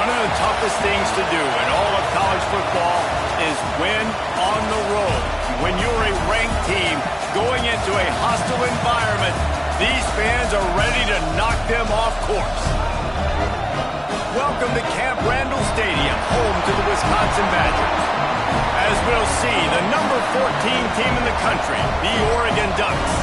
One of the toughest things to do in all of college football is win on the road. When you're a ranked team going into a hostile environment, these fans are ready to knock them off course. Welcome to Camp Randall Stadium, home to the Wisconsin Badgers. As we'll see, the number 14 team in the country, the Oregon Ducks,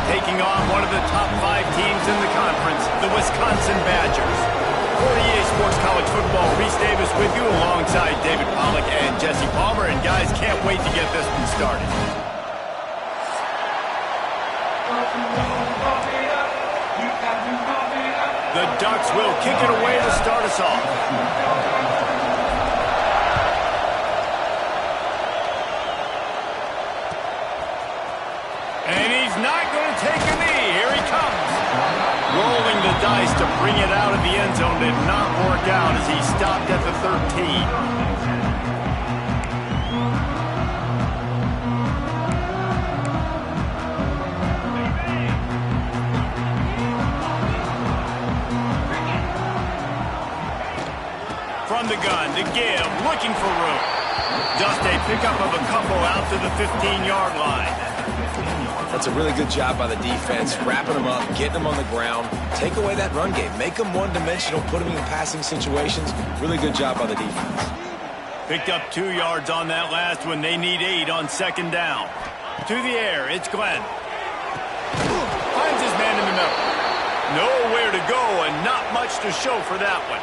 taking on one of the top 5 teams in the conference, the Wisconsin Badgers. For EA Sports College Football, Reese Davis with you alongside David Pollack and Jesse Palmer. And guys, can't wait to get this one started. The Ducks will kick it away to start us off. And he's not going to take a knee. Here he comes. Rolling the dice to bring it out of the end zone did not work out as he stopped at the 13. From the gun to give, looking for room. Just a pickup of a couple out to the 15-yard line. That's a really good job by the defense, wrapping them up, getting them on the ground, take away that run game, make them one-dimensional, put them in passing situations. Really good job by the defense. Picked up 2 yards on that last one. They need 8 on second down. To the air, it's Glenn. Finds his man in the middle. Nowhere to go and not much to show for that one.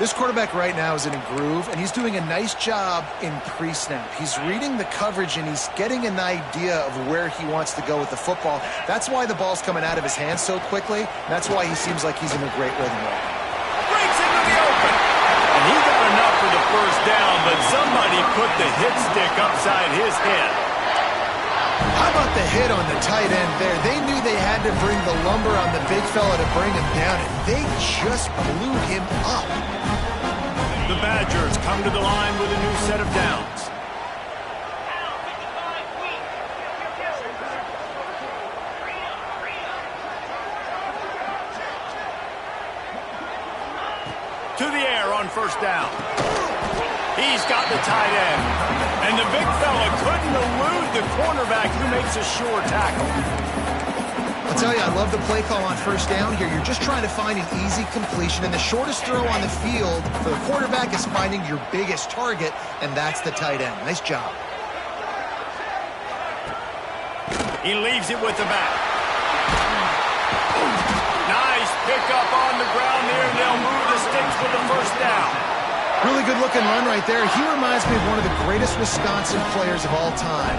This quarterback right now is in a groove, and he's doing a nice job in pre-snap. He's reading the coverage, and he's getting an idea of where he wants to go with the football. That's why the ball's coming out of his hands so quickly. That's why he seems like he's in a great rhythm right now. Breaks into the open. And he got enough for the first down, but somebody put the hit stick upside his head. How about the hit on the tight end there? They knew they had to bring the lumber on the big fella to bring him down, and they just blew him up. The Badgers come to the line with a new set of downs. To the air on first down. He's got the tight end. And the big fella couldn't elude the cornerback who makes a sure tackle. I'll tell you, I love the play call on first down here. You're just trying to find an easy completion, and the shortest throw on the field for the quarterback is finding your biggest target, and that's the tight end. Nice job. He leaves it with the back. Nice pickup on the ground there, and they'll move the sticks for the first down. Really good-looking run right there. He reminds me of one of the greatest Wisconsin players of all time,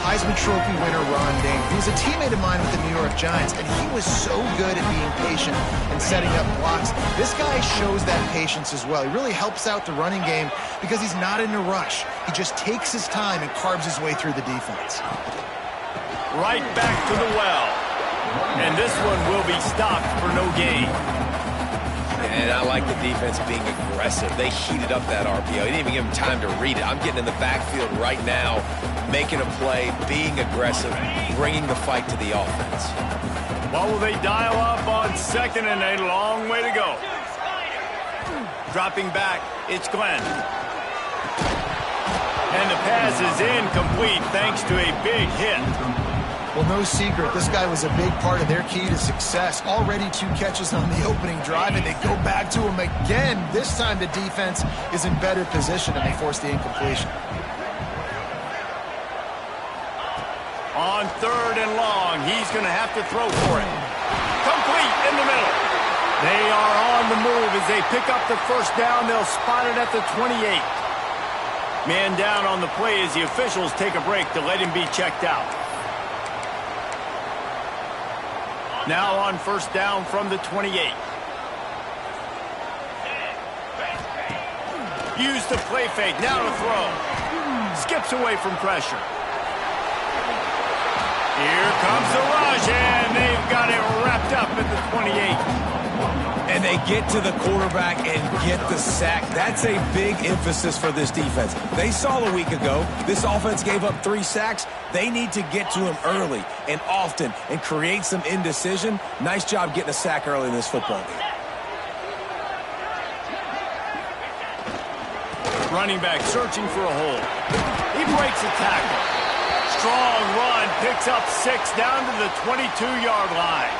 Heisman Trophy winner Ron Dayne. He was a teammate of mine with the New York Giants, and he was so good at being patient and setting up blocks. This guy shows that patience as well. He really helps out the running game because he's not in a rush. He just takes his time and carves his way through the defense. Right back to the well. And this one will be stopped for no gain. And I like the defense being aggressive. They heated up that RPO. They didn't even give him time to read it. I'm getting in the backfield right now, making a play, being aggressive, bringing the fight to the offense. What will they dial up on second and a long way to go? Dropping back, it's Glenn. And the pass is incomplete thanks to a big hit. Well, no secret, this guy was a big part of their key to success. Already 2 catches on the opening drive, and they go back to him again. This time the defense is in better position, and they force the incompletion. On third and long, he's going to have to throw for it. Complete in the middle. They are on the move as they pick up the first down. They'll spot it at the 28. Man down on the play as the officials take a break to let him be checked out. Now on first down from the 28. Use the play fake, now to throw. Skips away from pressure. Here comes the rush, and they've got it wrapped up at the 28. And they get to the quarterback and get the sack. That's a big emphasis for this defense. They saw a week ago, this offense gave up 3 sacks. They need to get to him early and often and create some indecision. Nice job getting a sack early in this football game. Running back searching for a hole. He breaks a tackle. Strong run, picks up 6 down to the 22-yard line.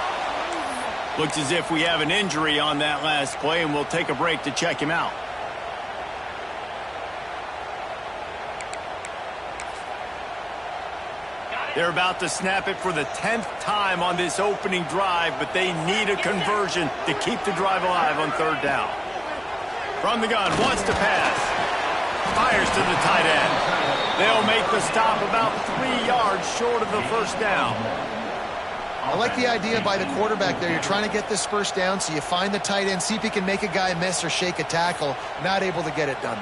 Looks as if we have an injury on that last play, and we'll take a break to check him out. They're about to snap it for the 10th time on this opening drive, but they need a conversion to keep the drive alive on 3rd down. From the gun, wants to pass. Fires to the tight end. They'll make the stop about 3 yards short of the 1st down. I like the idea by the quarterback there. You're trying to get this 1st down, so you find the tight end, see if he can make a guy miss or shake a tackle. Not able to get it done.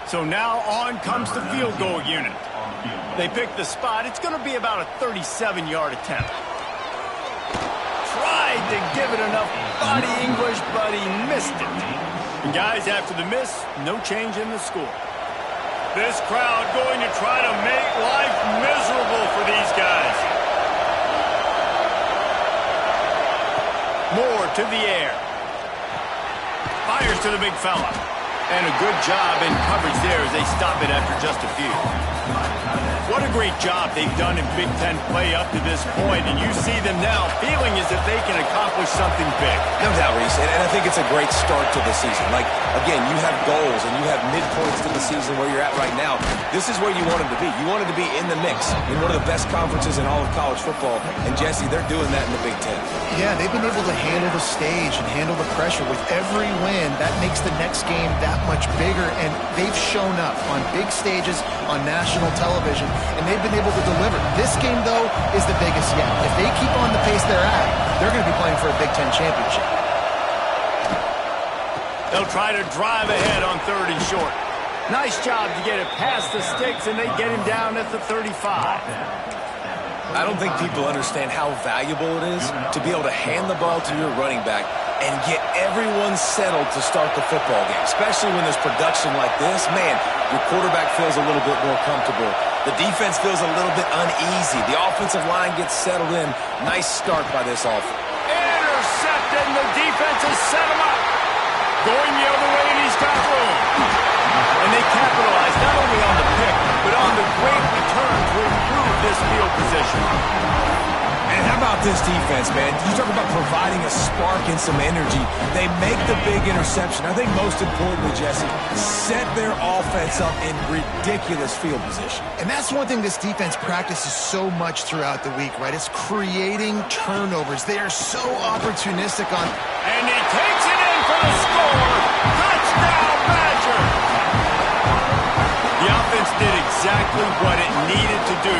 So now on comes the field goal unit. They pick the spot. It's going to be about a 37-yard attempt. Tried to give it enough body English, but he missed it. And guys, after the miss, no change in the score. This crowd going to try to make life miserable for these guys. Moore to the air. Fires to the big fella. And a good job in coverage there as they stop it after just a few. What a great job they've done in Big Ten play up to this point, and you see them now feeling as if they can accomplish something big. No doubt, Reese, and I think it's a great start to the season. Like, again, you have goals and you have midpoints to the season where you're at right now. This is where you wanted to be. You wanted to be in the mix in one of the best conferences in all of college football, and Jesse, they're doing that in the Big Ten. Yeah, they've been able to handle the stage and handle the pressure. With every win, that makes the next game that much bigger, and they've shown up on big stages on national television, and they've been able to deliver. This game, though, is the biggest yet. If they keep on the pace they're at, they're going to be playing for a Big Ten championship. They'll try to drive ahead on 3rd and short. Nice job to get it past the sticks, and they get him down at the 35. I don't think people understand how valuable it is to be able to hand the ball to your running back and get everyone settled to start the football game, especially when there's production like this. Man, your quarterback feels a little bit more comfortable. The defense feels a little bit uneasy. The offensive line gets settled in. Nice start by this offense. Intercepted, and the defense has set him up. Going the other way, and he's got room. And they capitalize not only on the pick, but on the great return to improve this field position. And how about this defense, man? You talk about providing a spark and some energy. They make the big interception. I think most importantly, Jesse, set their offense up in ridiculous field position. And that's one thing this defense practices so much throughout the week, right? It's creating turnovers. They are so opportunistic on... And he takes it in for the score. Touchdown, Badger! The offense did exactly what it needed to do,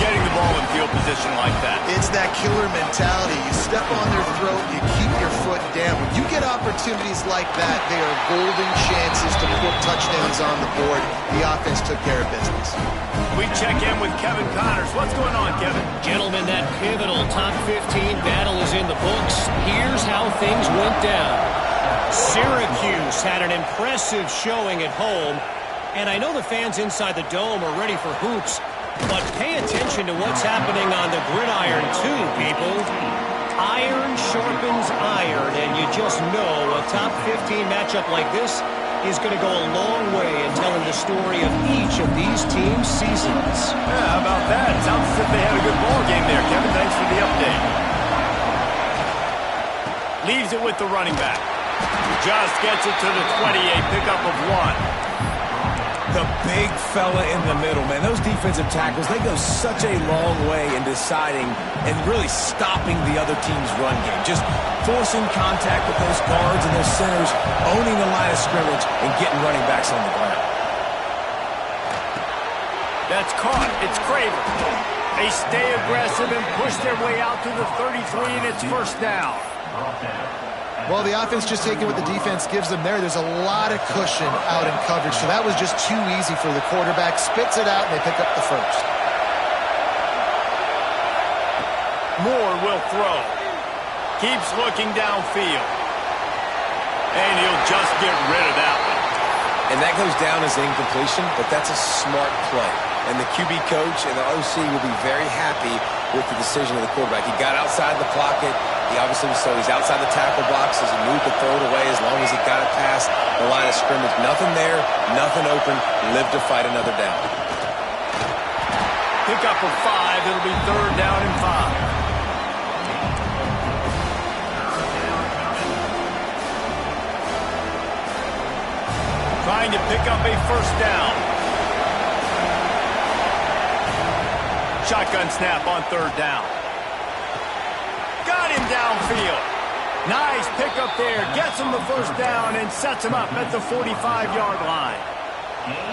getting the ball in field position like that. It's that killer mentality. You step on their throat, you keep your foot down. When you get opportunities like that, they are golden chances to put touchdowns on the board. The offense took care of business. We check in with Kevin Connors. What's going on, Kevin? Gentlemen, that pivotal top 15 battle is in the books. Here's how things went down. Syracuse had an impressive showing at home. And I know the fans inside the dome are ready for hoops, but pay attention to what's happening on the gridiron too, people. Iron sharpens iron, and you just know a top 15 matchup like this is going to go a long way in telling the story of each of these teams' seasons. Yeah, how about that? Sounds as if they had a good ball game there, Kevin. Thanks for the update. Leaves it with the running back. Just gets it to the 28, pickup of 1. The big fella in the middle, man. Those defensive tackles, they go such a long way in deciding and really stopping the other team's run game. Just forcing contact with those guards and those centers, owning the line of scrimmage, and getting running backs on the ground. That's caught. It's Craver. They stay aggressive and push their way out to the 33, and it's 1st down. Well, the offense just taking what the defense gives them there. There's a lot of cushion out in coverage, so that was just too easy for the quarterback. Spits it out, and they pick up the 1st. Moore will throw. Keeps looking downfield. And he'll just get rid of that one. And that goes down as incompletion, but that's a smart play. and the QB coach and the OC will be very happy with the decision of the quarterback. He got outside the pocket. He obviously was so he's outside the tackle boxes. He knew he could throw it away as long as he got it past the line of scrimmage. Nothing there, nothing open. Live to fight another down. Pick up a 5. It'll be 3rd down and 5. Trying to pick up a 1st down. Shotgun snap on 3rd down. Got him downfield. Nice pickup there. Gets him the 1st down and sets him up at the 45-yard line.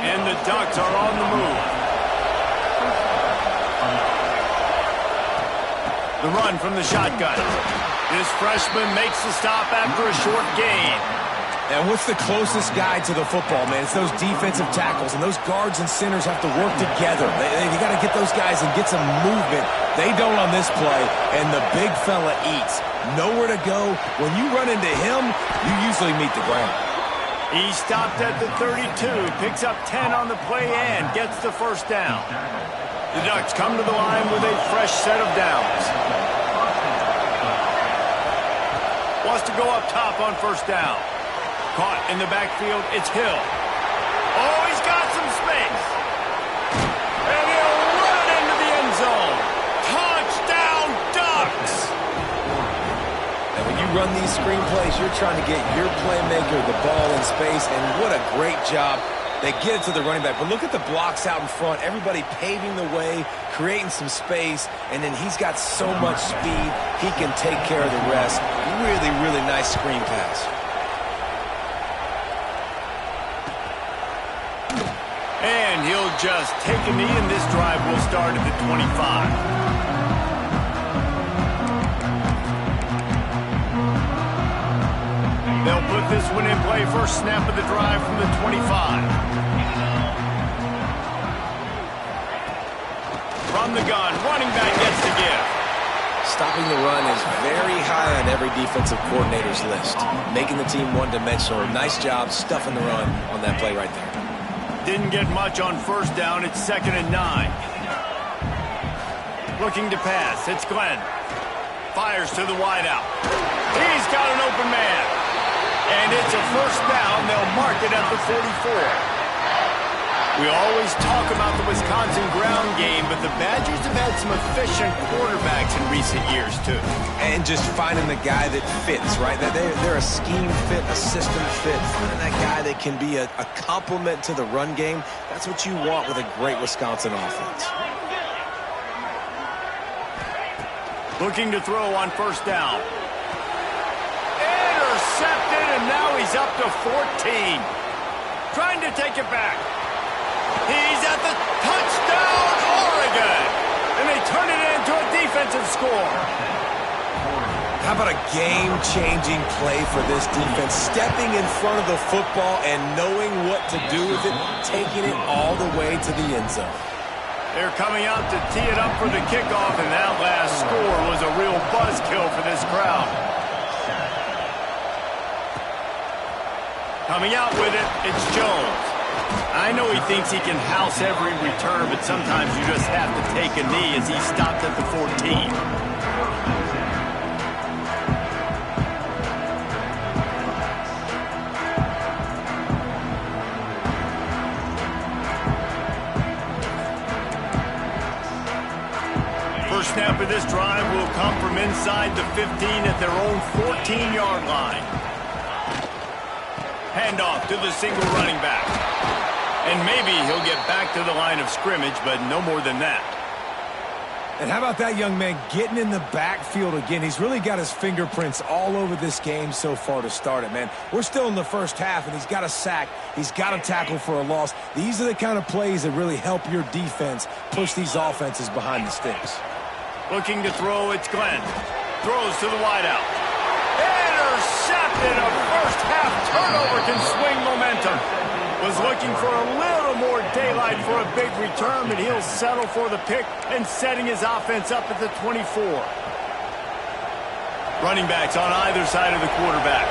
And the Ducks are on the move. The run from the shotgun. This freshman makes the stop after a short gain. And what's the closest guy to the football, man? It's those defensive tackles, and those guards and centers have to work together. You got to get those guys and get some movement. They don't on this play, and the big fella eats. Nowhere to go. When you run into him, you usually meet the ground. He stopped at the 32, picks up 10 on the play and gets the 1st down. The Ducks come to the line with a fresh set of downs. Wants to go up top on 1st down. Caught in the backfield, it's Hill. Oh, he's got some space. And he'll run it into the end zone. Touchdown, Ducks! And when you run these screen plays, you're trying to get your playmaker the ball in space, and what a great job. They get it to the running back, but look at the blocks out in front. Everybody paving the way, creating some space, and then he's got so much speed, he can take care of the rest. Really, really nice screen pass. And he'll just take a knee, and this drive will start at the 25. They'll put this one in play. First snap of the drive from the 25. From the gun, running back gets the give. Stopping the run is very high on every defensive coordinator's list. Making the team one-dimensional. Nice job stuffing the run on that play right there. Didn't get much on 1st down. It's 2nd and 9. Looking to pass. It's Glenn. Fires to the wideout. He's got an open man. And it's a 1st down. They'll mark it at the 44. We always talk about the Wisconsin ground game, but the Badgers have had some efficient quarterbacks in recent years, too. And just finding the guy that fits, right? They're a scheme fit, a system fit. Finding that guy that can be a complement to the run game, that's what you want with a great Wisconsin offense. Looking to throw on 1st down. Intercepted, and now he's up to 14. Trying to take it back. He's at the touchdown, Oregon! And they turn it into a defensive score. How about a game-changing play for this defense? Stepping in front of the football and knowing what to do with it, taking it all the way to the end zone. They're coming out to tee it up for the kickoff, and that last score was a real buzzkill for this crowd. Coming out with it, it's Jones. I know he thinks he can house every return, but sometimes you just have to take a knee as he stopped at the 14. First snap of this drive will come from inside the 15 at their own 14-yard line. Handoff to the single running back. And maybe he'll get back to the line of scrimmage, but no more than that. And how about that young man getting in the backfield again? He's really got his fingerprints all over this game so far to start it, man. We're still in the first half, and he's got a sack. He's got a tackle for a loss. These are the kind of plays that really help your defense push these offenses behind the sticks. Looking to throw, it's Glenn. Throws to the wideout. Intercepted. A first-half turnover can swing momentum. Was looking for a little more daylight for a big return, but he'll settle for the pick and setting his offense up at the 24. Running backs on either side of the quarterback.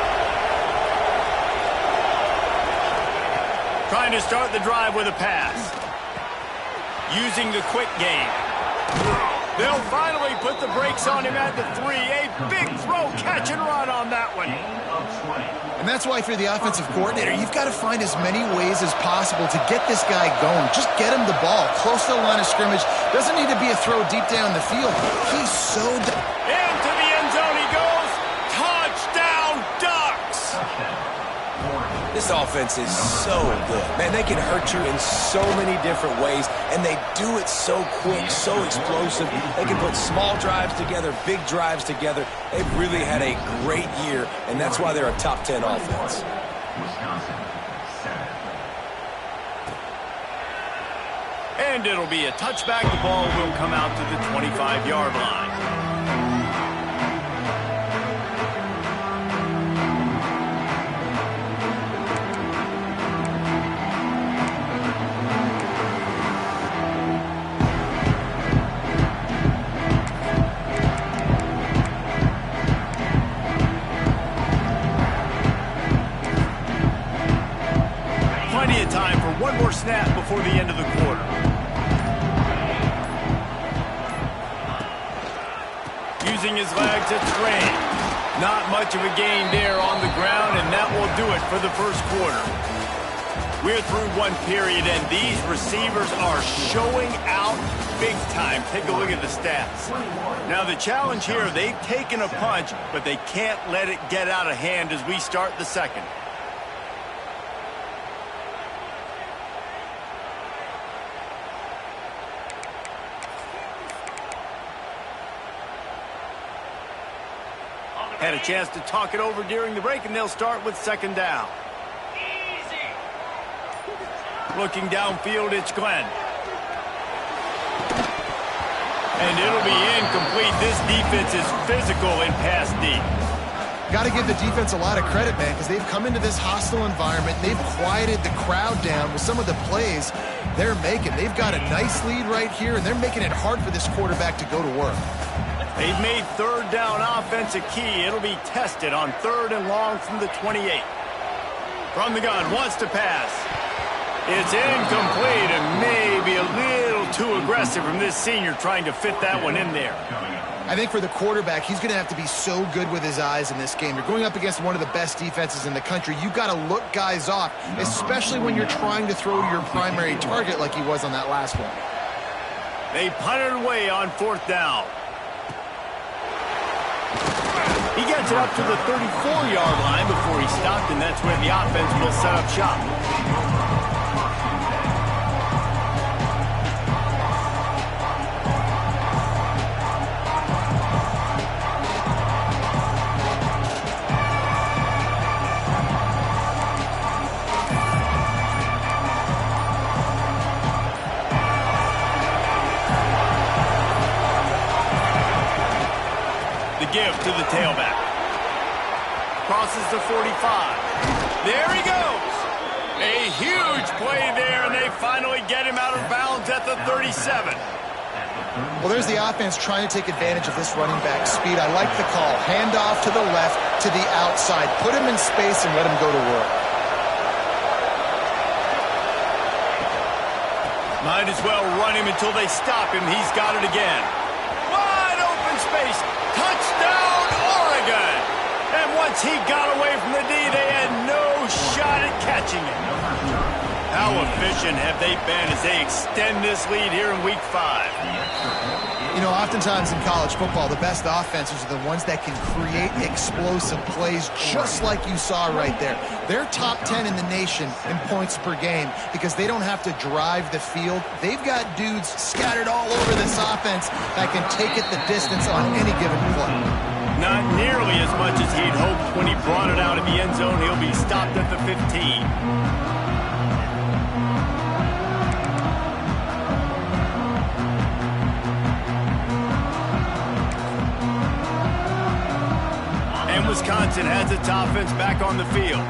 Trying to start the drive with a pass. using the quick game. They'll finally put the brakes on him at the 3. A big throw, catch and run on that one. And that's why if you're the offensive coordinator, you've got to find as many ways as possible to get this guy going. Just get him the ball close to the line of scrimmage. Doesn't need to be a throw deep down the field. He's so... Into the end zone he goes. Touchdown, Ducks! This offense is so good. Man, they can hurt you in so many different ways, and they do it so quick, so explosive. They can put small drives together, big drives together. They've really had a great year, and that's why they're a top 10 offense. And it'll be a touchback. The ball will come out to the 25-yard line. One more snap before the end of the quarter. Using his legs to train. Not much of a gain there on the ground, and that will do it for the first quarter. We're through one period, and these receivers are showing out big time. Take a look at the stats. Now, the challenge here, they've taken a punch, but they can't let it get out of hand as we start the second. Had a chance to talk it over during the break, and they'll start with second down. Looking downfield, it's Glenn. And it'll be incomplete. This defense is physical in pass deep. Got to give the defense a lot of credit, man, because they've come into this hostile environment. They've quieted the crowd down with some of the plays they're making. They've got a nice lead right here, and they're making it hard for this quarterback to go to work. They've made third down offense a key. It'll be tested on 3rd and long from the 28. From the gun, wants to pass. It's incomplete and maybe a little too aggressive from this senior trying to fit that one in there. I think for the quarterback, he's going to have to be so good with his eyes in this game. You're going up against one of the best defenses in the country. You've got to look guys off, especially when you're trying to throw to your primary target like he was on that last one. They punted away on 4th down. He gets it up to the 34-yard line before he stopped, and that's where the offense will set up shop. Give to the tailback. Crosses the 45. There he goes. A huge play there, and they finally get him out of bounds at the 37. Well, there's the offense trying to take advantage of this running back speed. I like the call. Hand off to the left, to the outside. Put him in space and let him go to work. Might as well run him until they stop him. He's got it again. Wide open space. Touchdown, Oregon! And once he got away from the D, they had no shot at catching him. How efficient have they been as they extend this lead here in Week 5? You know, oftentimes in college football, the best offenses are the ones that can create explosive plays just like you saw right there. They're top 10 in the nation in points per game because they don't have to drive the field. They've got dudes scattered all over this offense that can take it the distance on any given play. Not nearly as much as he'd hoped when he brought it out of the end zone. He'll be stopped at the 15. Wisconsin has its offense back on the field.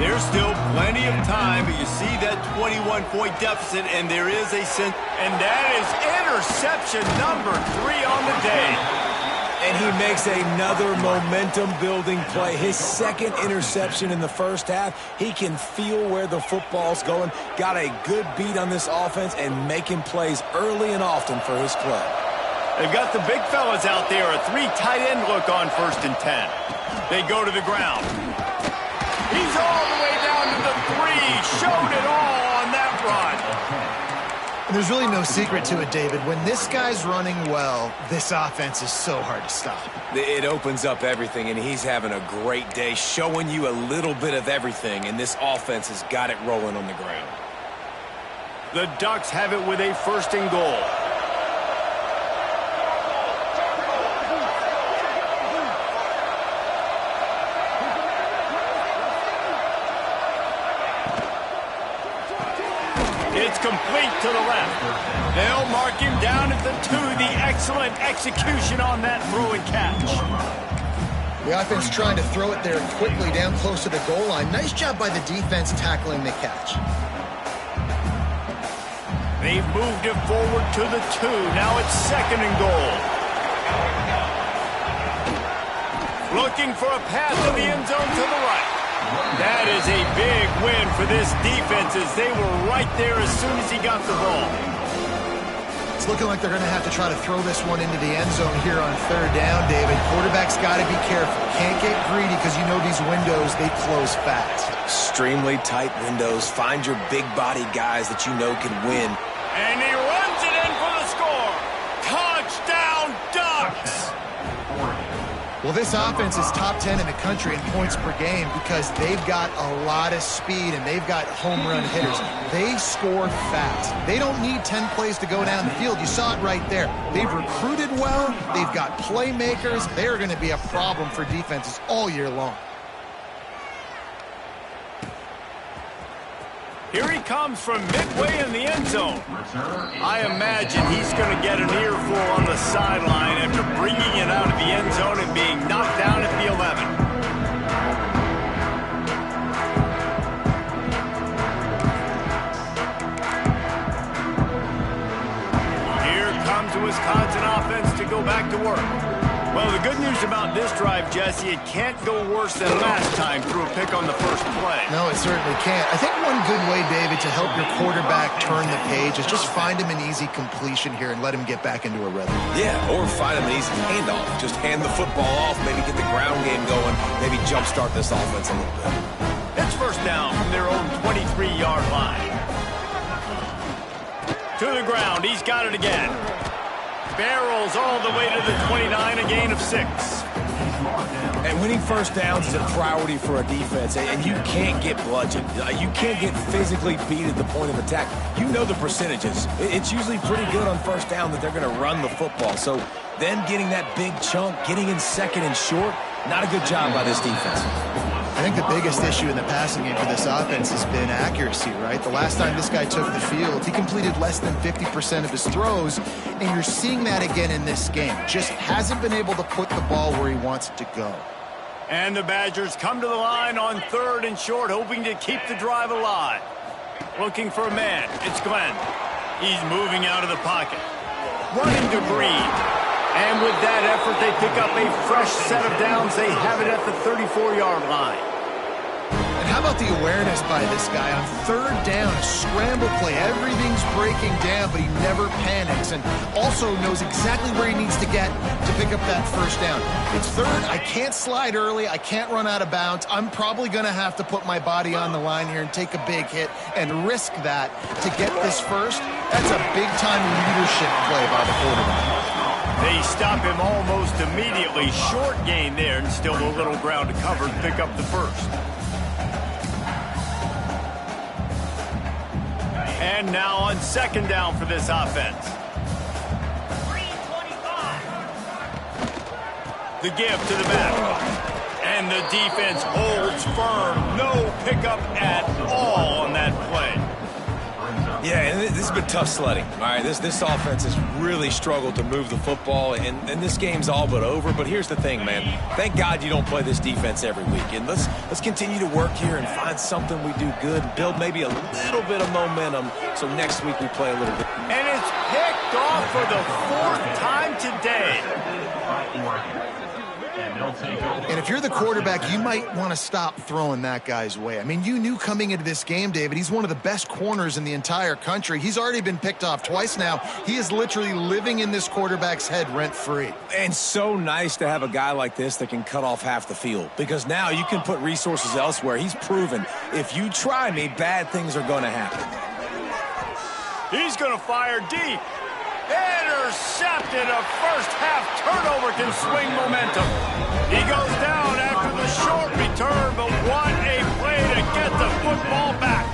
There's still plenty of time, but you see that 21-point deficit, and there is a sense, and that is interception number 3 on the day. And he makes another momentum-building play. His second interception in the first half. He can feel where the football's going. Got a good beat on this offense and making plays early and often for his club. They've got the big fellas out there. A 3 tight end look on 1st and 10. They go to the ground. He's all the way down to the 3. Showed it all on that run. And there's really no secret to it, David. When this guy's running well, this offense is so hard to stop. It opens up everything, and he's having a great day, showing you a little bit of everything, and this offense has got it rolling on the ground. The Ducks have it with a 1st and goal. It's complete to the left. They'll mark him down at the 2. The excellent execution on that throw and catch. The offense trying to throw it there quickly down close to the goal line. Nice job by the defense tackling the catch. They've moved it forward to the 2. Now it's 2nd and goal. Looking for a pass to the end zone to the right. That is a big win for this defense as they were right there as soon as he got the ball. It's looking like they're going to have to try to throw this one into the end zone here on 3rd down, David. Quarterback's got to be careful. Can't get greedy because you know these windows, they close fast. Extremely tight windows. Find your big body guys that you know can win. And he runs it in for the score. Touchdown, Ducks! Well, this offense is top 10 in the country in points per game because they've got a lot of speed and they've got home run hitters. They score fast. They don't need 10 plays to go down the field. You saw it right there. They've recruited well. They've got playmakers. They're going to be a problem for defenses all year long. Here he comes from midway in the end zone. I imagine he's going to get an earful on the sideline after bringing it out of the end zone and being knocked down at the 11. Here comes the Wisconsin offense to go back to work. Well, the good news about this drive, Jesse, it can't go worse than last time through a pick on the first play. No, it certainly can't. I think one good way, David, to help your quarterback turn the page is just find him an easy completion here and let him get back into a rhythm. Yeah, or find him an easy handoff. Just hand the football off, maybe get the ground game going, maybe jumpstart this offense a little bit. It's 1st down from their own 23-yard line. To the ground, he's got it again. Barrels all the way to the 29, a gain of 6. And winning 1st downs is a priority for a defense, and you can't get bludgeoned. You can't get physically beat at the point of attack. You know the percentages. It's usually pretty good on 1st down that they're going to run the football. So then getting that big chunk, getting in 2nd and short, not a good job by this defense. I think the biggest issue in the passing game for this offense has been accuracy, right? The last time this guy took the field, he completed less than 50% of his throws, and you're seeing that again in this game. Just hasn't been able to put the ball where he wants it to go. And the Badgers come to the line on 3rd and short, hoping to keep the drive alive. Looking for a man. It's Glenn. He's moving out of the pocket. Running to Green. And with that effort, they pick up a fresh set of downs. They have it at the 34-yard line. And how about the awareness by this guy on 3rd down, a scramble play. Everything's breaking down, but he never panics and also knows exactly where he needs to get to pick up that 1st down. It's 3rd. I can't slide early. I can't run out of bounds. I'm probably going to have to put my body on the line here and take a big hit and risk that to get this 1st. That's a big-time leadership play by the quarterback. They stop him almost immediately. Short gain there, and still a little ground to cover to pick up the 1st. And now on 2nd down for this offense. The give to the back. And the defense holds firm. No pickup at all on that play. Yeah, and this has been tough sledding. All right, this offense has really struggled to move the football, and this game's all but over. But here's the thing, man. Thank God you don't play this defense every week. And let's continue to work here and find something we do good, build maybe a little bit of momentum so next week we play a little bit. And it's picked off for the 4th time today. And if you're the quarterback, you might want to stop throwing that guy's way. I mean, you knew coming into this game, David, he's one of the best corners in the entire country. He's already been picked off twice now. He is literally living in this quarterback's head rent-free. And so nice to have a guy like this that can cut off half the field, because now you can put resources elsewhere. He's proven if you try me, bad things are going to happen. He's going to fire deep. Intercepted. A first-half turnover can swing momentum. He goes down after the short return, but what a play to get the football back.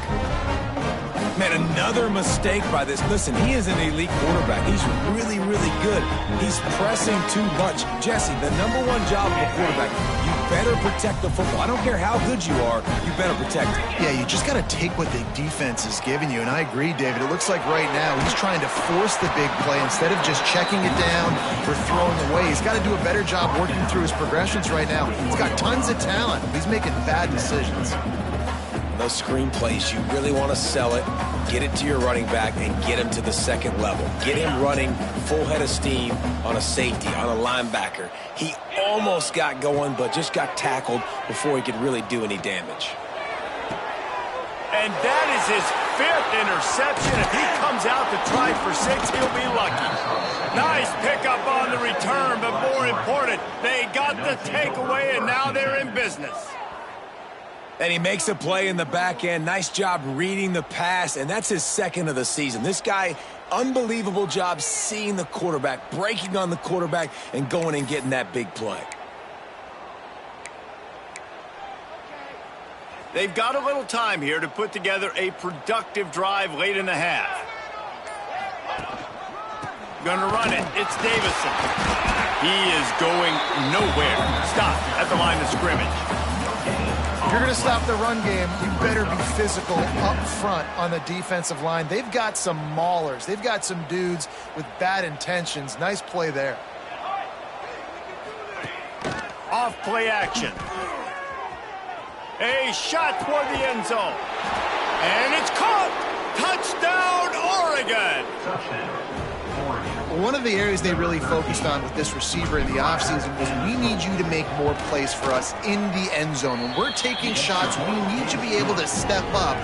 Man, another mistake by this. Listen, he is an elite quarterback. He's really, really good. He's pressing too much. Jesse, the number one job of a quarterback, you better protect the football. I don't care how good you are, you better protect it. Yeah, you just got to take what the defense is giving you, and I agree, David. It looks like right now he's trying to force the big play instead of just checking it down or throwing away. He's got to do a better job working through his progressions right now. He's got tons of talent. He's making bad decisions. Those screen plays, you really want to sell it, get it to your running back, and get him to the second level. Get him running full head of steam on a safety, on a linebacker. He almost got going, but just got tackled before he could really do any damage. And that is his 5th interception. If he comes out to try for 6, he'll be lucky. Nice pickup on the return, but more important, they got the takeaway, and now they're in business. And he makes a play in the back end. Nice job reading the pass, and that's his 2nd of the season. This guy, unbelievable job seeing the quarterback, breaking on the quarterback, and going and getting that big play. They've got a little time here to put together a productive drive late in the half. Gonna run it. It's Davison. He is going nowhere. Stop at the line of scrimmage. If you're going to stop the run game, you better be physical up front on the defensive line. They've got some maulers. They've got some dudes with bad intentions. Nice play there. Off play action. A shot toward the end zone. And it's caught. Touchdown, Oregon. One of the areas they really focused on with this receiver in the offseason was we need you to make more plays for us in the end zone. When we're taking shots, we need you to be able to step up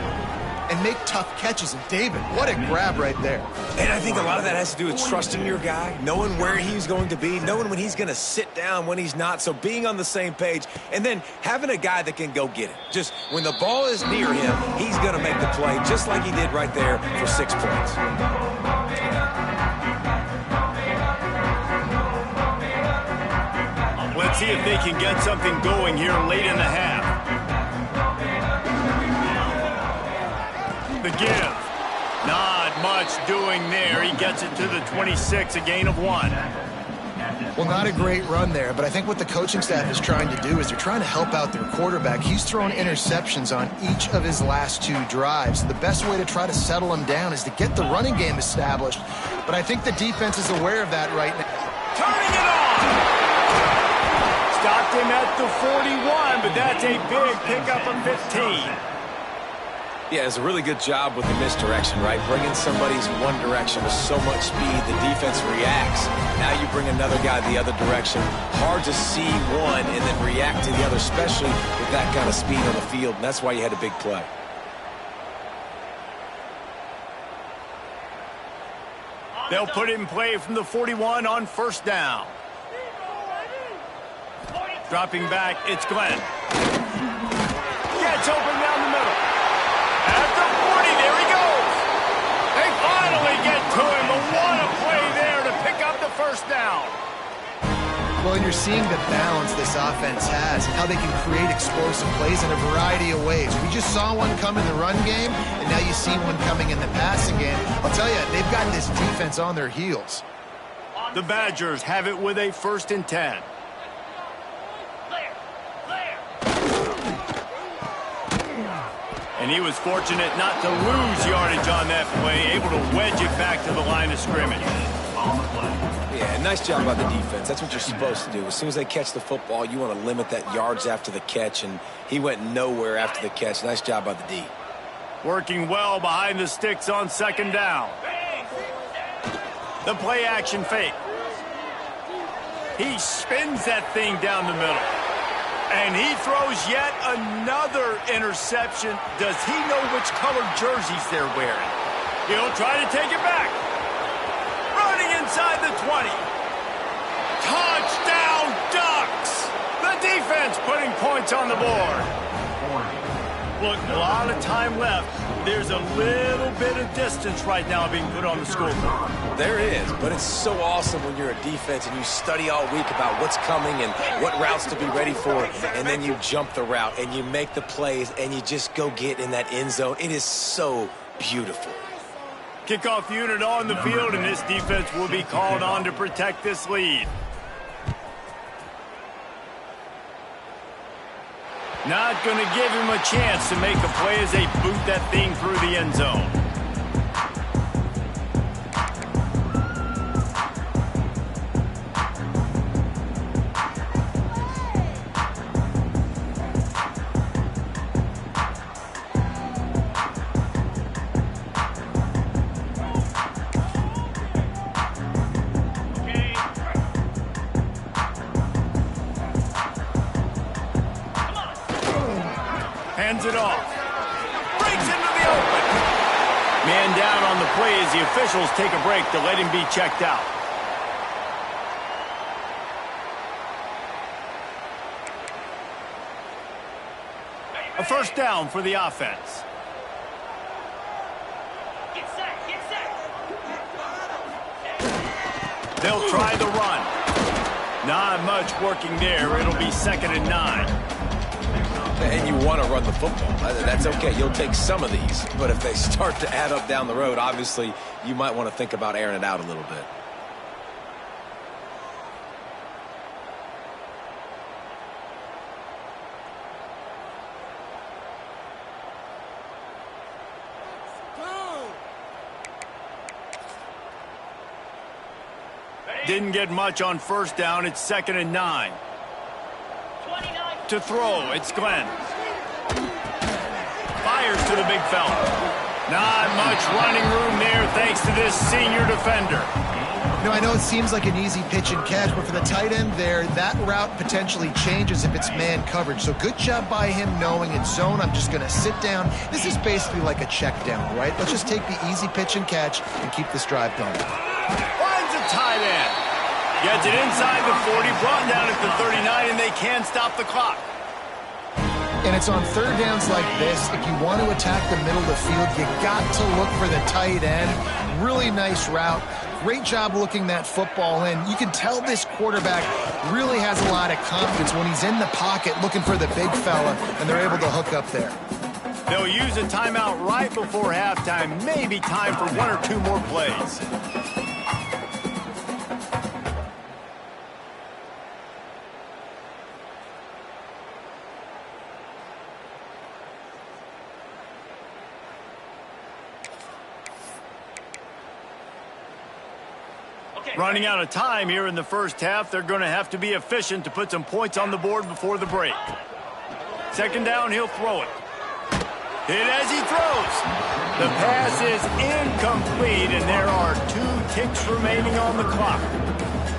and make tough catches. And David, what a grab right there. And I think a lot of that has to do with trusting your guy, knowing where he's going to be, knowing when he's going to sit down, when he's not. So being on the same page, and then having a guy that can go get it. Just when the ball is near him, he's going to make the play, just like he did right there for 6 points. Let's see if they can get something going here late in the half. The give. Not much doing there. He gets it to the 26, a gain of 1. Well, not a great run there, but I think what the coaching staff is trying to do is they're trying to help out their quarterback. He's thrown interceptions on each of his last 2 drives. The best way to try to settle him down is to get the running game established. But I think the defense is aware of that right now. Turning it on! Stopped him at the 41, but that's a big pickup of 15. Yeah, it's a really good job with the misdirection, right? Bringing somebody's one direction with so much speed, the defense reacts. Now you bring another guy the other direction. Hard to see one and then react to the other, especially with that kind of speed on the field, and that's why you had a big play. They'll put it in play from the 41 on first down. Dropping back, it's Glenn. Gets open down the middle. At the 40, there he goes. They finally get to him, but what a play there to pick up the first down. Well, and you're seeing the balance this offense has and how they can create explosive plays in a variety of ways. We just saw one come in the run game, and now you see one coming in the passing game. I'll tell you, they've got this defense on their heels. The Badgers have it with a 1st and 10. And he was fortunate not to lose yardage on that play, able to wedge it back to the line of scrimmage. Yeah, nice job by the defense. That's what you're supposed to do. As soon as they catch the football, you want to limit that yards after the catch, and he went nowhere after the catch. Nice job by the D. Working well behind the sticks on 2nd down. The play action fake. He spins that thing down the middle. And he throws yet another interception. Does he know which colored jerseys they're wearing? He'll try to take it back. Running inside the 20. Touchdown, Ducks! The defense putting points on the board. Look, a lot of time left. There's a little bit of distance right now being put on the scoreboard. There is, but it's so awesome when you're a defense and you study all week about what's coming and what routes to be ready for, and then you jump the route and you make the plays and you just go get in that end zone. It is so beautiful. Kickoff unit on the field, and this defense will be called on to protect this lead. Not going to give him a chance to make a play as they boot that thing through the end zone. Hands it off. Breaks into the open. Man down on the play as the officials take a break to let him be checked out. A first down for the offense. Get set, get set. They'll try the run. Not much working there. It'll be 2nd and 9. And you want to run the football. That's okay. You'll take some of these. But if they start to add up down the road, obviously, you might want to think about airing it out a little bit. Didn't get much on first down. It's 2nd and 9. To throw, it's Glenn. Fires to the big fella. Not much running room there thanks to this senior defender. You know, I know it seems like an easy pitch and catch, but for the tight end there, that route potentially changes if it's man coverage. So good job by him knowing it's zone. I'm just going to sit down. This is basically like a check down, right? Let's just take the easy pitch and catch and keep this drive going. Finds a tight end. Gets it inside the 40, brought down at the 39, and they can stop the clock. And it's on third downs like this. If you want to attack the middle of the field, you got to look for the tight end. Really nice route. Great job looking that football in. You can tell this quarterback really has a lot of confidence when he's in the pocket looking for the big fella, and they're able to hook up there. They'll use a timeout right before halftime. Maybe time for 1 or 2 more plays. Running out of time here in the first half. They're going to have to be efficient to put some points on the board before the break. 2nd down, he'll throw it. Hit as he throws. The pass is incomplete, and there are 2 ticks remaining on the clock.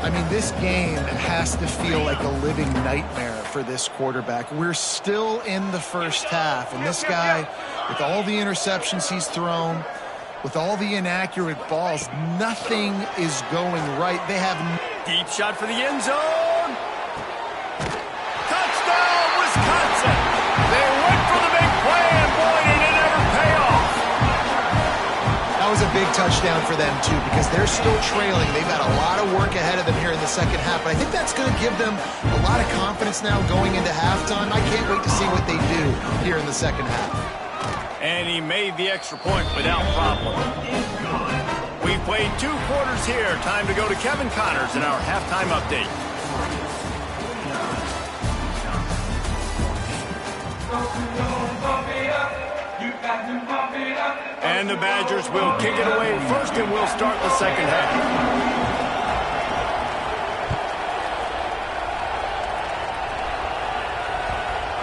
I mean, this game has to feel like a living nightmare for this quarterback. We're still in the first half, and this guy, with all the interceptions he's thrown, with all the inaccurate balls, nothing is going right. They have deep shot for the end zone. Touchdown, Wisconsin. They went for the big play, and boy, did it ever pay off. That was a big touchdown for them, too, because they're still trailing. They've got a lot of work ahead of them here in the second half, but I think that's going to give them a lot of confidence now going into halftime. I can't wait to see what they do here in the second half. And he made the extra point without problem. We've played 2 quarters here. Time to go to Kevin Connors in our halftime update. And the Badgers will kick it away first, and we'll start the second half.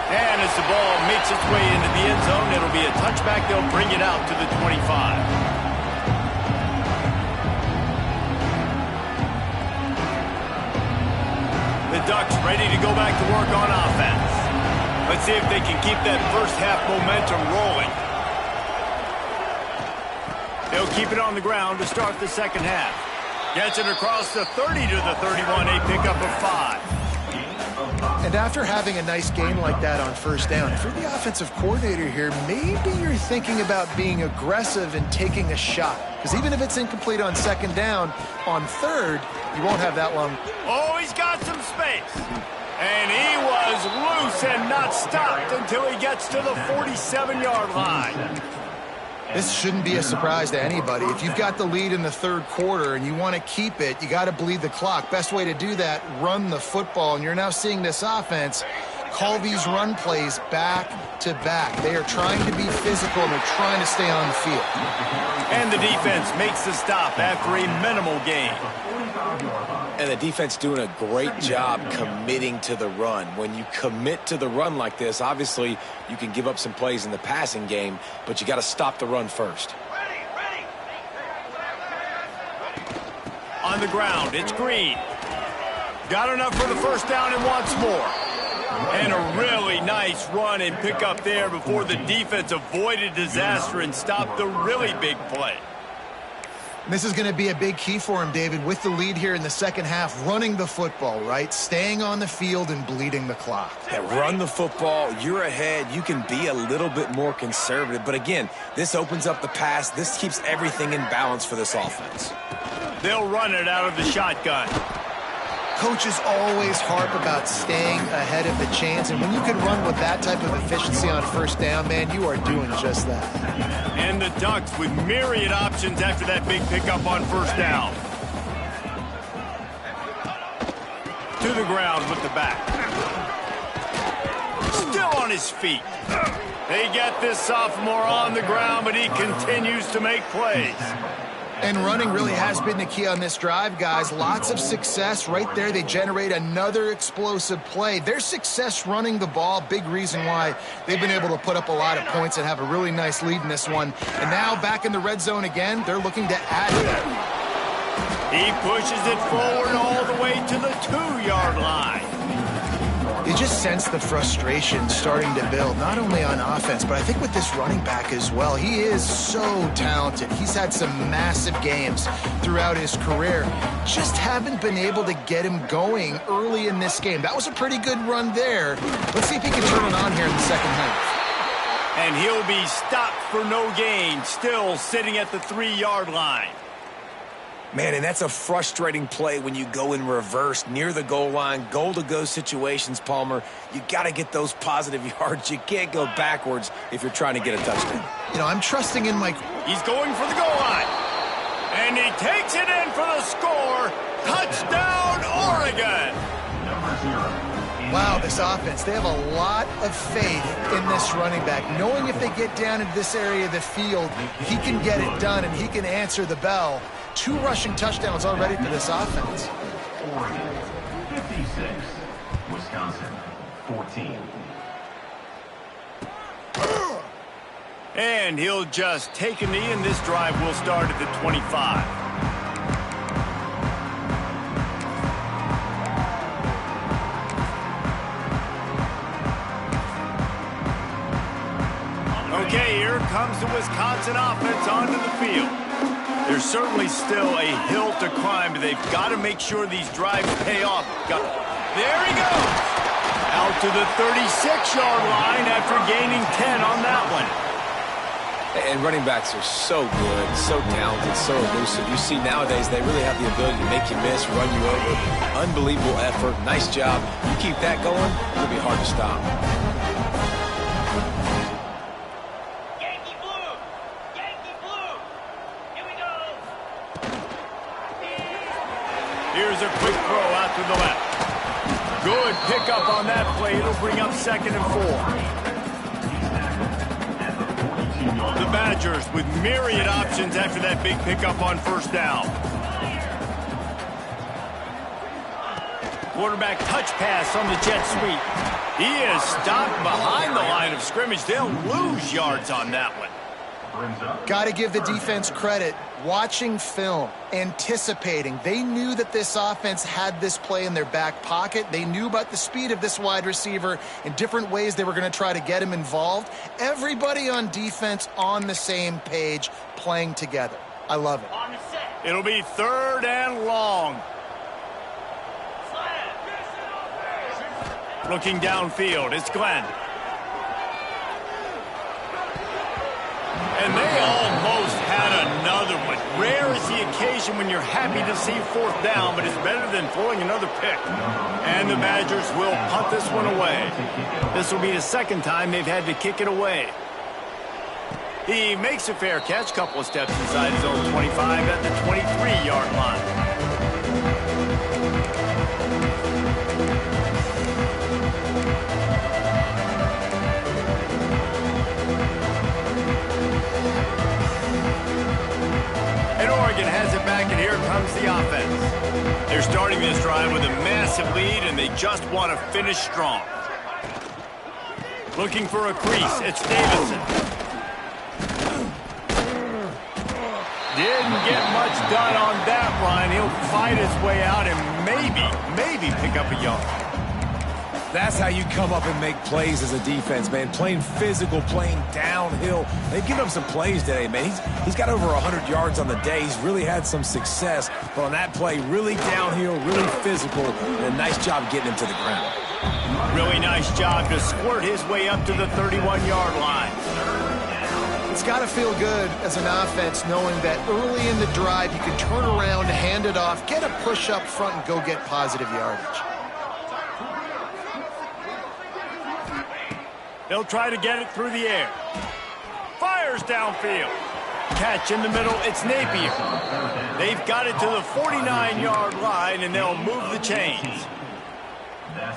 And as the ball makes its way into the end zone, it'll be a touchback. They'll bring it out to the 25. The Ducks ready to go back to work on offense. Let's see if they can keep that first half momentum rolling. They'll keep it on the ground to start the second half. Gets it across the 30 to the 31, a pickup of 5. And after having a nice game like that on first down, if you're the offensive coordinator here, maybe you're thinking about being aggressive and taking a shot. Because even if it's incomplete on second down, on third, you won't have that long. Oh, he's got some space. And he was loose and not stopped until he gets to the 47-yard line. This shouldn't be a surprise to anybody. If you've got the lead in the third quarter and you want to keep it, you got to bleed the clock. Best way to do that, run the football. And you're now seeing this offense call these run plays back to back. They are trying to be physical and they're trying to stay on the field. And the defense makes the stop after a minimal gain. And the defense doing a great job committing to the run. When you commit to the run like this, obviously you can give up some plays in the passing game, but you got to stop the run first. On the ground, it's Green. Got enough for the first down and wants more. And a really nice run and pick up there before the defense avoided disaster and stopped the really big play. This is going to be a big key for him, David, with the lead here in the second half, running the football, right? Staying on the field and bleeding the clock. Yeah, run the football. You're ahead. You can be a little bit more conservative. But again, this opens up the pass. This keeps everything in balance for this offense. They'll run it out of the shotgun. Coaches always harp about staying ahead of the chains, and when you can run with that type of efficiency on first down, man, you are doing just that. And the Ducks with myriad options after that big pickup on first down. To the ground with the back. Still on his feet. They get this sophomore on the ground, but he continues to make plays. And running really has been the key on this drive, guys. Lots of success right there. They generate another explosive play. Their success running the ball, big reason why they've been able to put up a lot of points and have a really nice lead in this one. And now back in the red zone again, they're looking to add to that. He pushes it forward all the way to the 2-yard line. You just sense the frustration starting to build, not only on offense, but I think with this running back as well. He is so talented. He's had some massive games throughout his career. Just haven't been able to get him going early in this game. That was a pretty good run there. Let's see if he can turn it on here in the second half. And he'll be stopped for no gain, still sitting at the 3-yard line. Man, and that's a frustrating play when you go in reverse near the goal line, goal-to-go situations, Palmer. You got to get those positive yards. You can't go backwards if you're trying to get a touchdown. You know, I'm trusting in Mike. He's going for the goal line. And he takes it in for the score. Touchdown, Oregon. Wow, this offense, they have a lot of faith in this running back. Knowing if they get down into this area of the field, he can get it done and he can answer the bell. 2 rushing touchdowns already for this offense. Oregon 56, Wisconsin 14. And he'll just take a knee, and this drive will start at the 25. Okay, here comes the Wisconsin offense onto the field. There's certainly still a hill to climb, but they've got to make sure these drives pay off. There he goes! Out to the 36-yard line after gaining 10 on that one. And running backs are so good, so talented, so elusive. You see nowadays they really have the ability to make you miss, run you over. Unbelievable effort. Nice job. You keep that going, it'll be hard to stop. Here's a quick throw out to the left. Good pickup on that play. It'll bring up 2nd and 4. The Badgers with myriad options after that big pickup on first down. Quarterback touch pass on the jet sweep. He is stopped behind the line of scrimmage. They'll lose yards on that one. Brings up. Got to give the defense credit. Watching film, anticipating. They knew that this offense had this play in their back pocket. They knew about the speed of this wide receiver and different ways they were going to try to get him involved. Everybody on defense on the same page, playing together. I love it. On the set. It'll be 3rd and long. Looking downfield, it's Glenn. And they almost had another one. Rare is the occasion when you're happy to see 4th down, but it's better than throwing another pick. And the Badgers will punt this one away. This will be the 2nd time they've had to kick it away. He makes a fair catch, couple of steps inside his own 25 at the 23-yard line. Oregon has it back, and here comes the offense. They're starting this drive with a massive lead, and they just want to finish strong. Looking for a crease, it's Davison. Didn't get much done on that run. He'll fight his way out and maybe pick up a yard. That's how you come up and make plays as a defense, man. Playing physical, playing downhill. They've given up some plays today, man. He's got over 100 yards on the day. He's really had some success. But on that play, really downhill, really physical, and a nice job getting him to the ground. Really nice job to squirt his way up to the 31-yard line. It's got to feel good as an offense knowing that early in the drive you can turn around, hand it off, get a push up front, and go get positive yardage. They'll try to get it through the air. Fires downfield. Catch in the middle, it's Napier. They've got it to the 49-yard line, and they'll move the chains.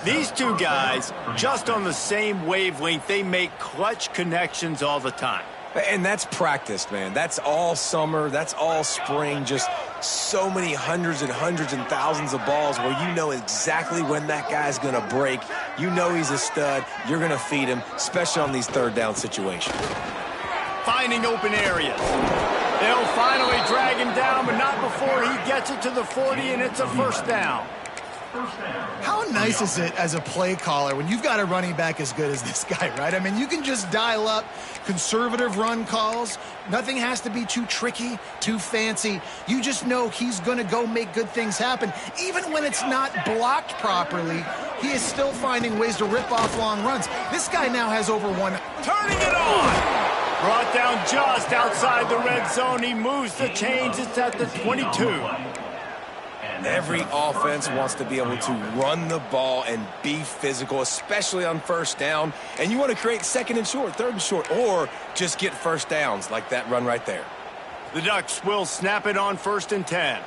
These two guys, just on the same wavelength, they make clutch connections all the time. And that's practice, man. That's all summer. That's all spring. Just so many hundreds and thousands of balls where you know exactly when that guy's going to break. You know he's a stud. You're going to feed him, especially on these 3rd down situations. Finding open areas. They'll finally drag him down, but not before he gets it to the 40, and it's a 1st down. How nice is it as a play caller when you've got a running back as good as this guy, right? I mean, you can just dial up conservative run calls. Nothing has to be too tricky, too fancy. You just know he's going to go make good things happen. Even when it's not blocked properly, he is still finding ways to rip off long runs. This guy now has over one. Turning it on! Brought down just outside the red zone. He moves the chains. It's at the 22. Every offense wants to be able to run the ball and be physical, especially on 1st down. And you want to create 2nd and short, 3rd and short, or just get 1st downs like that run right there. The Ducks will snap it on 1st and 10.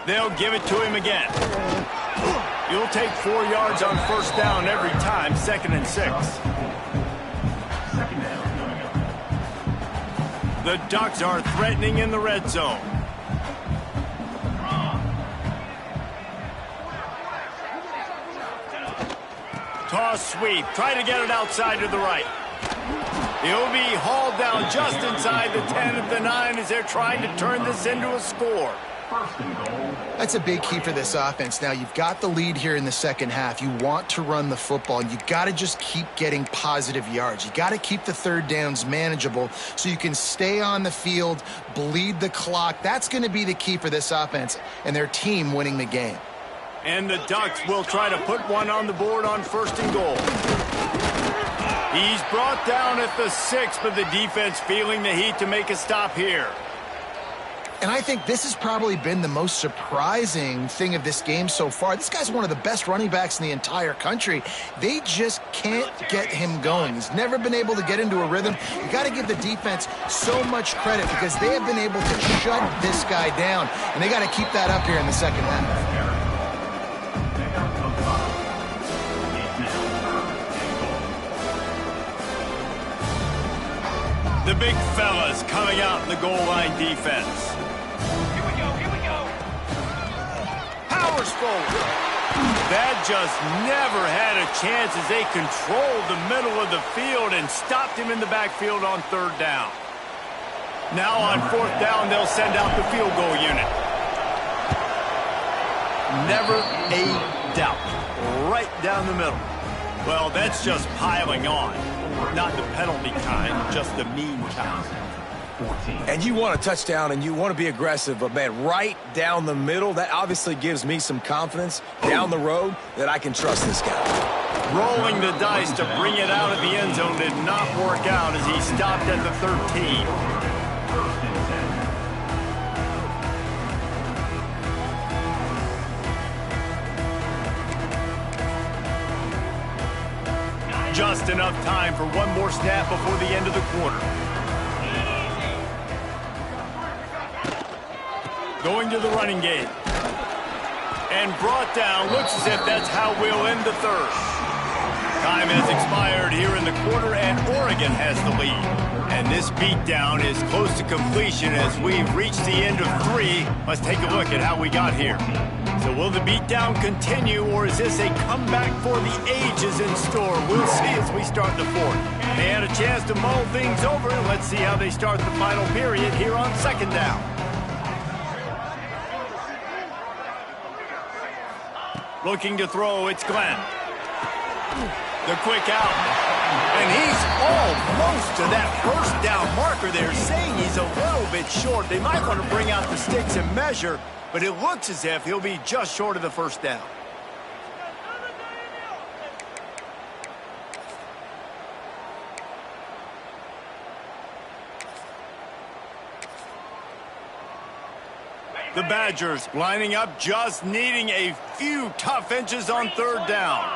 They'll give it to him again. You'll take 4 yards on 1st down every time, 2nd and 6. The Ducks are threatening in the red zone. Toss sweep. Try to get it outside to the right. He'll be hauled down just inside the 10 at the 9 as they're trying to turn this into a score. That's a big key for this offense. Now, you've got the lead here in the 2nd half. You want to run the football, and you got to just keep getting positive yards. You got to keep the 3rd downs manageable so you can stay on the field, bleed the clock. That's going to be the key for this offense and their team winning the game. And the Ducks will try to put one on the board on 1st and goal. He's brought down at the 6, but the defense feeling the heat to make a stop here. And I think this has probably been the most surprising thing of this game so far. This guy's one of the best running backs in the entire country. They just can't get him going. He's never been able to get into a rhythm. You got to give the defense so much credit because they have been able to shut this guy down. And they got to keep that up here in the 2nd half. The big fellas coming out in the goal line defense. Here we go. Powers forward. That just never had a chance as they controlled the middle of the field and stopped him in the backfield on 3rd down. Now on 4th down, they'll send out the field goal unit. Never a doubt. Right down the middle. Well, that's just piling on. Not the penalty kind, just the mean kind. And you want a touchdown and you want to be aggressive, but man, right down the middle, that obviously gives me some confidence down the road that I can trust this guy. Rolling the dice to bring it out of the end zone did not work out as he stopped at the 13. Just enough time for one more snap before the end of the quarter. Going to the running game. And brought down. Looks as if that's how we'll end the 3rd. Time has expired here in the quarter, and Oregon has the lead. And this beatdown is close to completion as we've reached the end of 3. Let's take a look at how we got here. So will the beatdown continue, or is this a comeback for the ages in store? We'll see as we start the 4th. They had a chance to mull things over. Let's see how they start the final period here on 2nd down. Looking to throw, it's Glenn. The quick out. And he's almost to that 1st down marker there, saying he's a little bit short. They might want to bring out the sticks and measure, but it looks as if he'll be just short of the 1st down. The Badgers lining up, just needing a few tough inches on 3rd down.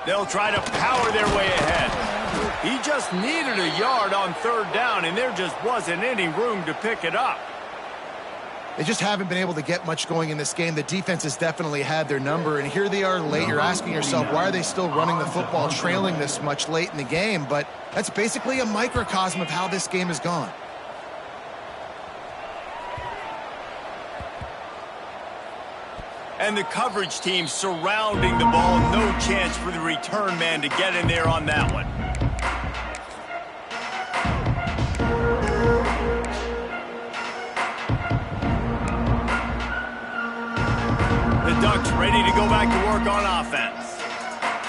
They'll try to power their way ahead. He just needed a yard on 3rd down, and there just wasn't any room to pick it up. They just haven't been able to get much going in this game. The defense has definitely had their number, and here they are late. You're asking yourself, why are they still running the football, trailing this much late in the game? But that's basically a microcosm of how this game has gone. And the coverage team surrounding the ball. No chance for the return man to get in there on that one. The Ducks ready to go back to work on offense.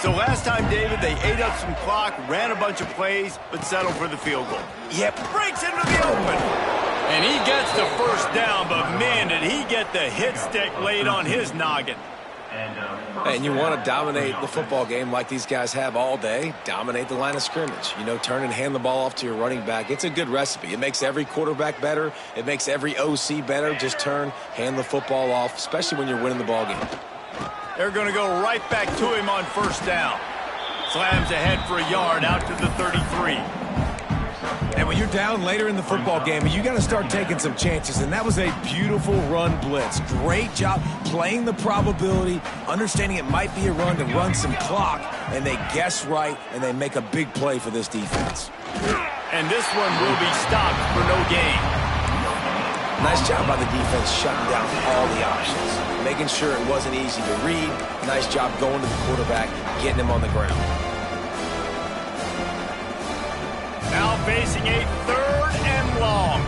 So last time, David, they ate up some clock, ran a bunch of plays, but settled for the field goal. Yep, breaks into the open. And he gets the 1st down, but man, did he get the hit stick laid on his noggin. And you want to dominate the football game like these guys have all day. Dominate the line of scrimmage. You know, turn and hand the ball off to your running back. It's a good recipe. It makes every quarterback better. It makes every OC better. Just turn, hand the football off, especially when you're winning the ball game. They're going to go right back to him on 1st down. Slams ahead for a yard out to the 33. And when you're down later in the football game, you got to start taking some chances. And that was a beautiful run blitz. Great job playing the probability, understanding it might be a run to run some clock. And they guess right, and they make a big play for this defense. And this one will be stopped for no gain. Nice job by the defense shutting down all the options, making sure it wasn't easy to read. Nice job going to the quarterback, getting him on the ground. Now facing a 3rd and long.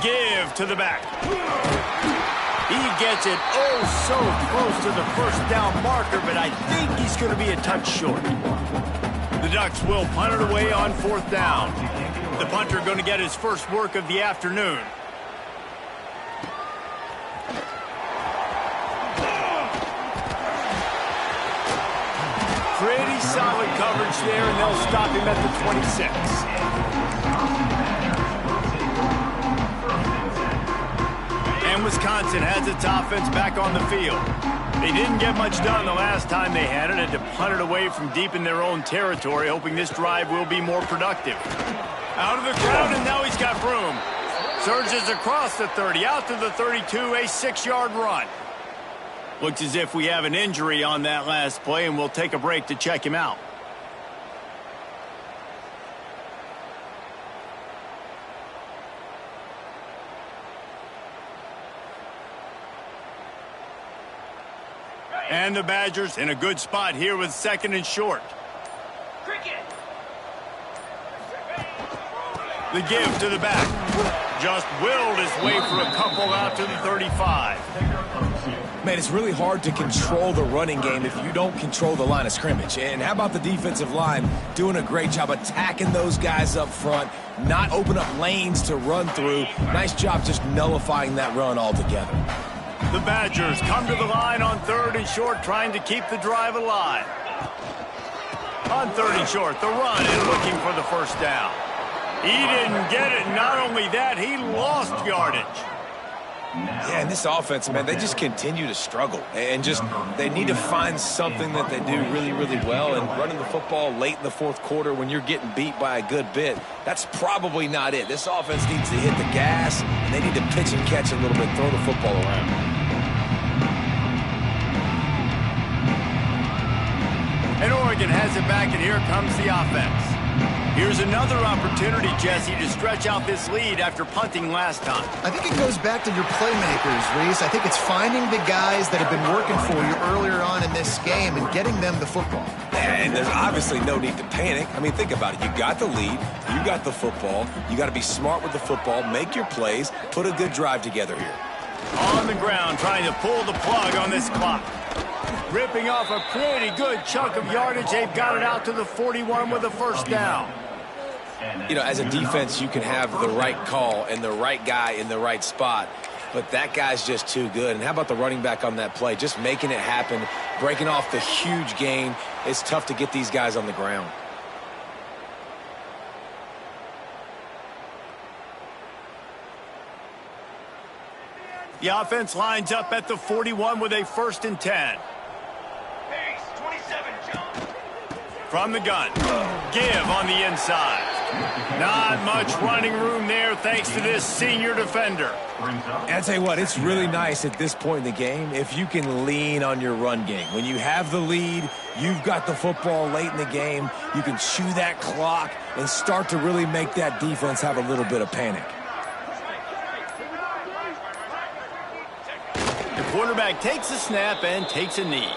Give to the back. He gets it so close to the 1st down marker, but I think he's going to be a touch short. The Ducks will punt it away on 4th down. The punter going to get his first work of the afternoon. Pretty solid coverage there, and they'll stop him at the 26. And Wisconsin has its offense back on the field. They didn't get much done the last time they had it, had to punt it away from deep in their own territory, hoping this drive will be more productive. Out of the crowd, and now he's got room. Surges across the 30, out to the 32, a 6-yard run. Looks as if we have an injury on that last play, and we'll take a break to check him out. And the Badgers in a good spot here with 2nd and short. The give to the back. Just willed his way for a couple out to the 35. Man, it's really hard to control the running game if you don't control the line of scrimmage. And how about the defensive line doing a great job attacking those guys up front, not open up lanes to run through. Nice job just nullifying that run altogether. The Badgers come to the line on 3rd and short, trying to keep the drive alive. On 3rd and short, the run and looking for the first down. He didn't get it. Not only that, he lost yardage. Yeah, and this offense, man, they just continue to struggle. And just they need to find something that they do really, really well. And running the football late in the 4th quarter when you're getting beat by a good bit, that's probably not it. This offense needs to hit the gas, and they need to pitch and catch a little bit, throw the football around. And Oregon has it back, and here comes the offense. Here's another opportunity, Jesse, to stretch out this lead after punting last time. I think it goes back to your playmakers, Reese. I think it's finding the guys that have been working for you earlier on in this game and getting them the football. And there's obviously no need to panic. I mean, think about it. You got the lead. You got the football. You got to be smart with the football, make your plays, put a good drive together here. On the ground, trying to pull the plug on this clock. Ripping off a pretty good chunk of yardage. They've got it out to the 41 with a first down. You know, as a defense, you can have the right call and the right guy in the right spot, but that guy's just too good. And how about the running back on that play? Just making it happen, breaking off the huge gain. It's tough to get these guys on the ground. The offense lines up at the 41 with a 1st and 10. From the gun. Give on the inside. Not much running room there thanks to this senior defender. And I tell you what, it's really nice at this point in the game if you can lean on your run game. When you have the lead, you've got the football late in the game, you can chew that clock and start to really make that defense have a little bit of panic. The quarterback takes a snap and takes a knee.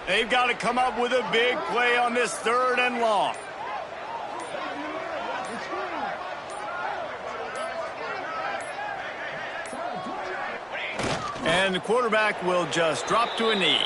They've got to come up with a big play on this 3rd and long. And the quarterback will just drop to a knee.